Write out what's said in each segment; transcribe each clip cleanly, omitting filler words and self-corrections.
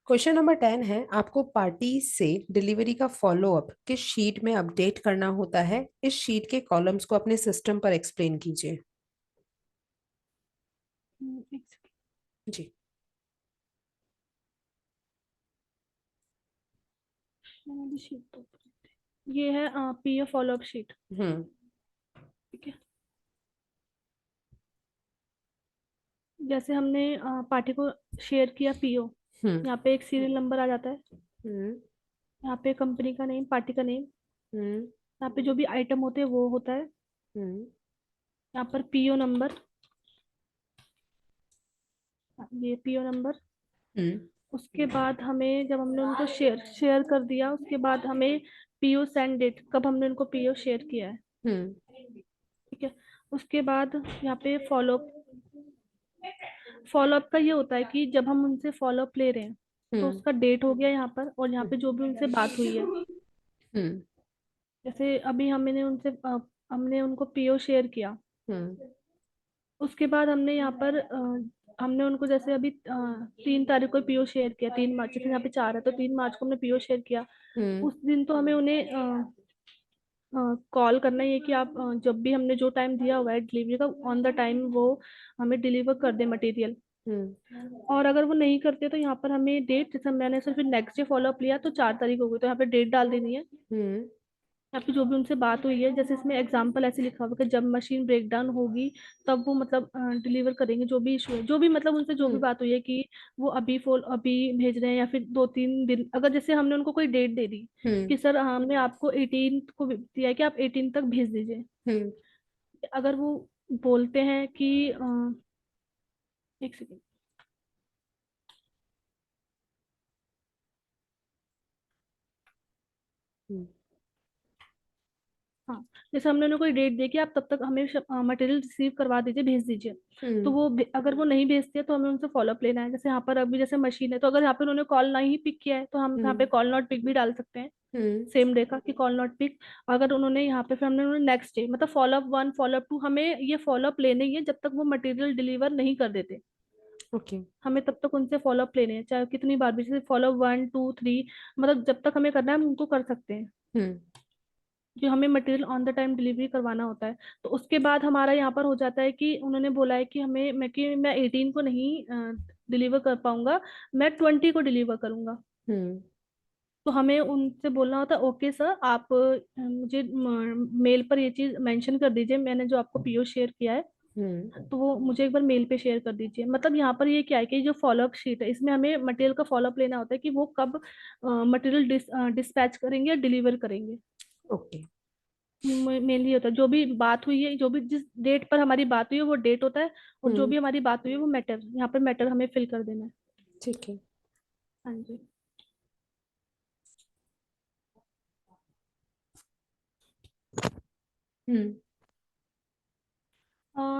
Question number 10 है, आपको party से डिलीवरी का फॉलोअप किस शीट में अपडेट करना होता है? इस शीट के कॉलम्स को अपने सिस्टम पर एक्सप्लेन कीजिए। एक सेकंड। जी। मैंने भी शीट तो ये है पीओ फॉलोअप शीट। हम्म। ठीक है। जैसे हमने पार्टी को शेयर किया पीओ, हम्म। यहाँ पे एक सीरियल नंबर आ जाता है। हम्म। यहाँ पे कंपनी का नेम, पार्टी का नेम, हम्म। यहाँ पे जो भी आइटम होते हैं वो होता है। हम्म। यहाँ पर पीओ नंबर, ये पीओ नंबर। हम्म। उसके बाद हमें, जब हमने उनको शेयर शेयर कर दिया, उसके बाद हमें पीओ सेंड डेट, कब हमने उनको पीओ शेयर किया है। हम्म। ठीक है। उसके बाद यहाँ पे फॉलोअप, फॉलोअप का ये होता है कि जब हम उनसे फॉलोअप ले रहे हैं तो हम्म। उसका डेट हो गया यहाँ पर, और यहाँ हम्म। पे जो भी उनसे बात हुई है। हम्म। जैसे अभी हमने उनसे हमने उनको पीओ शेयर किया। हम्म। उसके बाद हमने यहाँ पर हमने उनको, जैसे अभी 3 तारीख को पीओ शेयर किया, 3 मार्च, जैसे यहाँ पे 4 है तो 3 मार्च को हमने पीओ शेयर किया। हम्म। उस दिन तो हमें उन्हें कॉल करना ही है कि आप जब भी हमने जो टाइम दिया हुआ है डिलीवरी का, ऑन द टाइम वो हमें डिलीवर कर दे मटेरियल। हम्म। और अगर वो नहीं करते तो यहाँ पर हमें डेट, जैसे मैंने सिर्फ नेक्स्ट डे फॉलोअप लिया तो 4 तारीख हो गई, तो यहाँ पे डेट डाल देनी है। हम्म। यहाँ पे जो भी उनसे बात हुई है, जैसे इसमें एग्जांपल ऐसे लिखा हुआ है कि जब मशीन ब्रेक डाउन होगी तब वो मतलब डिलीवर करेंगे, जो भी इशू है, जो भी मतलब उनसे जो भी हम्म। बात हुई है कि वो अभी भेज रहे हैं या फिर 2-3 दिन, अगर जैसे हमने उनको कोई डेट दे दी हम्म। कि सर हमने आपको 18 को दिया है कि आप 18 तक भेज दीजिए। हम्म। अगर वो बोलते हैं कि एक सेकेंड। हम्म। हाँ, जैसे हमने उन्हें कोई डेट दी कि आप तब तक हमें मटेरियल रिसीव करवा दीजिए, भेज दीजिए। तो हम्म। वो अगर वो नहीं भेजते तो हमें उनसे फॉलोअप लेना है। जैसे यहाँ पर अभी जैसे मशीन है, तो अगर यहाँ पर उन्होंने कॉल नहीं पिक किया है तो हम यहाँ पे हम्म। कॉल नॉट पिक भी डाल सकते हैं, हम्म। सेम डे का कि कॉल नॉट पिक। अगर उन्होंने यहाँ पे, फिर हमने उन्होंने नेक्स्ट डे, मतलब फॉलोअप 1 फॉलोअप 2, हमें ये फॉलोअप लेने ही है जब तक वो मटेरियल डिलीवर नहीं कर देते। ओके। हमें तब तक उनसे फॉलोअप लेने हैं, चाहे कितनी बार भी, जैसे फॉलोअप 1 2 3, मतलब जब तक हमें करना है हम उनको कर सकते हैं, हम्म। जो हमें material on the time delivery करवाना होता है। तो उसके बाद हमारा यहाँ पर हो जाता है कि उन्होंने बोला है कि मैं 18 को नहीं डिलीवर कर पाऊंगा, मैं 20 को डिलीवर करूंगा। हम्म। तो हमें उनसे बोलना होता है, ओके सर, आप मुझे मेल पर ये चीज मेंशन कर दीजिए, मैंने जो आपको पीओ शेयर किया है, हम्म। तो वो मुझे एक बार मेल पे शेयर कर दीजिए। मतलब यहाँ पर ये क्या है कि जो फॉलोअप शीट है इसमें हमें मटेरियल का फॉलोअप लेना होता है कि वो कब मटेरियल डिस्पैच करेंगे या डिलीवर करेंगे। ओके। मेनली होता है, जो भी बात हुई है, जो भी जिस डेट पर हमारी बात हुई है वो डेट होता है, और जो हम्म। भी हमारी बात हुई है वो मैटर, यहाँ पर मैटर हमें फिल कर देना है। ठीक है। हाँ जी। हम्म।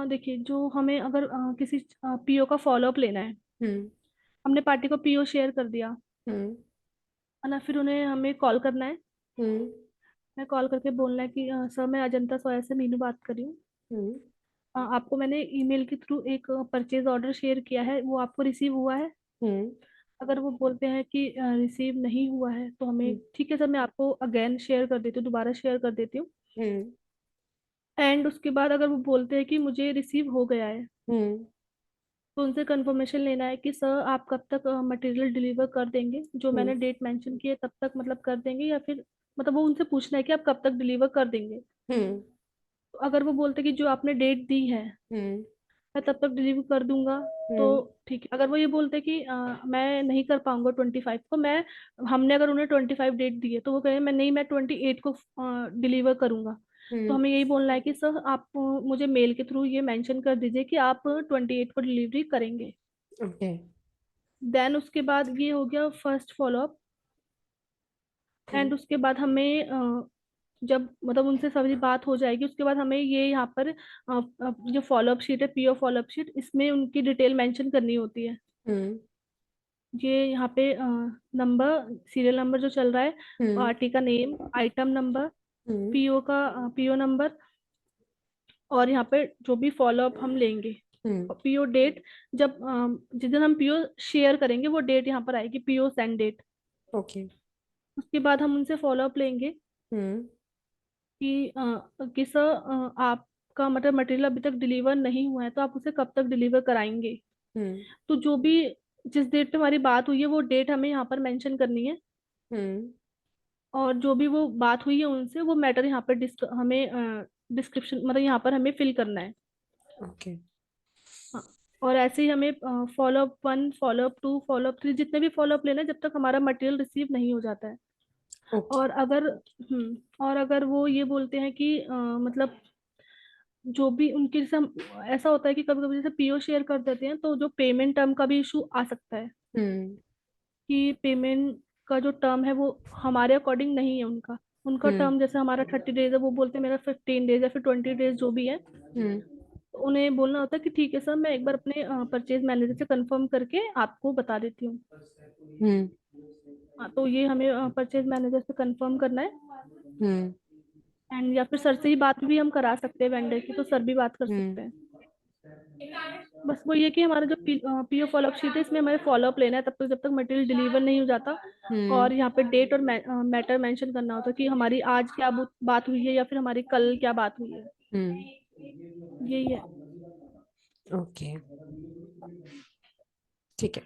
देखिए, जो हमें अगर किसी पीओ का फॉलोअप लेना है, हम्म। हमने पार्टी को पीओ शेयर कर दिया हम्म। है ना, फिर उन्हें हमें कॉल करना है। हम्म। मैं कॉल करके बोलना है कि सर, मैं अजंता सोया से मीनू बात कर रही हूँ। हम्म। आपको मैंने ईमेल के थ्रू एक परचेज ऑर्डर शेयर किया है, वो आपको रिसीव हुआ है? हम्म। अगर वो बोलते हैं कि रिसीव नहीं हुआ है तो हमें, हम्म। ठीक है सर, मैं आपको अगेन शेयर कर देती हूँ, दोबारा शेयर कर देती हूँ। हम्म। एंड उसके बाद अगर वो बोलते हैं कि मुझे रिसीव हो गया है, हम्म। तो उनसे कंफर्मेशन लेना है कि सर आप कब तक मटेरियल डिलीवर कर देंगे, जो हम्म। मैंने डेट मेंशन की है तब तक मतलब कर देंगे, या फिर मतलब वो उनसे पूछना है कि आप कब तक डिलीवर कर देंगे। हम्म। तो अगर वो बोलते हैं कि जो आपने डेट दी है हम्म। मैं तब तक डिलीवर कर दूंगा, तो हम्म। ठीक है। अगर वो ये बोलते हैं कि मैं नहीं कर पाऊंगा 25 को, मैं, हमने अगर उन्हें 25 डेट दी है तो वो कहें मैं नहीं, मैं 28 को डिलीवर करूंगा, तो हम्म। हमें यही बोलना है कि सर आप मुझे मेल के थ्रू ये मेंशन कर दीजिए कि आप 28 को डिलीवरी करेंगे। ओके। देन उसके बाद ये हो गया फर्स्ट फॉलोअप। हम्म। एंड उसके बाद हमें जब मतलब उनसे सारी बात हो जाएगी, उसके बाद हमें ये यहाँ पर जो फॉलोअप शीट है, पीओ फॉलोअप शीट, इसमें उनकी डिटेल मेंशन करनी होती है। हम्म। ये यहाँ पे नंबर, सीरियल नंबर जो चल रहा है, हम्म। पार्टी का नेम, आइटम नंबर, हम्म। पीओ का पीओ नंबर, और यहाँ पे जो भी फॉलोअप हम लेंगे। हम्म। पीओ डेट, जब जिस दिन हम पीओ शेयर करेंगे वो डेट यहाँ पर आएगी, पीओ सेंड डेट। ओके। उसके बाद हम उनसे फॉलो अप लेंगे हम्म। कि सर आपका मतलब मटेरियल अभी तक डिलीवर नहीं हुआ है, तो आप उसे कब तक डिलीवर कराएंगे। हम्म। तो जो भी जिस डेट पे हमारी बात हुई है वो डेट हमें यहाँ पर मेंशन करनी है। हम्म। और जो भी वो बात हुई है उनसे, वो मैटर यहाँ पर हमें डिस्क्रिप्शन मतलब यहाँ पर हमें फिल करना है। ओके। हाँ। और ऐसे ही हमें follow up 1, follow up 2, follow up 3, जितने भी फॉलो अप लेना है जब तक हमारा मटेरियल रिसीव नहीं हो जाता है। ओके। और अगर और अगर वो ये बोलते हैं कि मतलब जो भी उनके जैसे ऐसा होता है कि कभी कभी जैसे पीओ शेयर कर देते हैं तो जो पेमेंट टर्म का भी इशू आ सकता है, हम्म। कि पेमेंट का जो टर्म है वो हमारे अकॉर्डिंग नहीं है उनका। उनका हम्म। टर्म जैसे हमारा 30 डेज है, वो बोलते हैं मेरा 15 डेज या फिर 20 डेज जो भी है। हम्म। तो उन्हें बोलना होता है कि ठीक है सर, मैं एक बार अपने परचेज मैनेजर से कंफर्म करके आपको बता देती हूँ। हम्म। हाँ, तो ये हमें परचेज मैनेजर से कंफर्म करना है। हम्म। एंड या फिर सर से ही बात भी हम करा सकते हैं वेंडर की, तो सर भी बात कर हम्म। सकते हैं। बस वो ये कि हमारा जो पीओ फॉलोअप शीट है इसमें हमें फॉलोअप लेना है तब तक जब तक मटेरियल डिलीवर नहीं हो जाता। हम्म। और यहाँ पे डेट और मैटर मेंशन करना होता है कि हमारी आज क्या बात हुई है या फिर हमारी कल क्या बात हुई है। हम्म। यही है। ओके। ठीक है।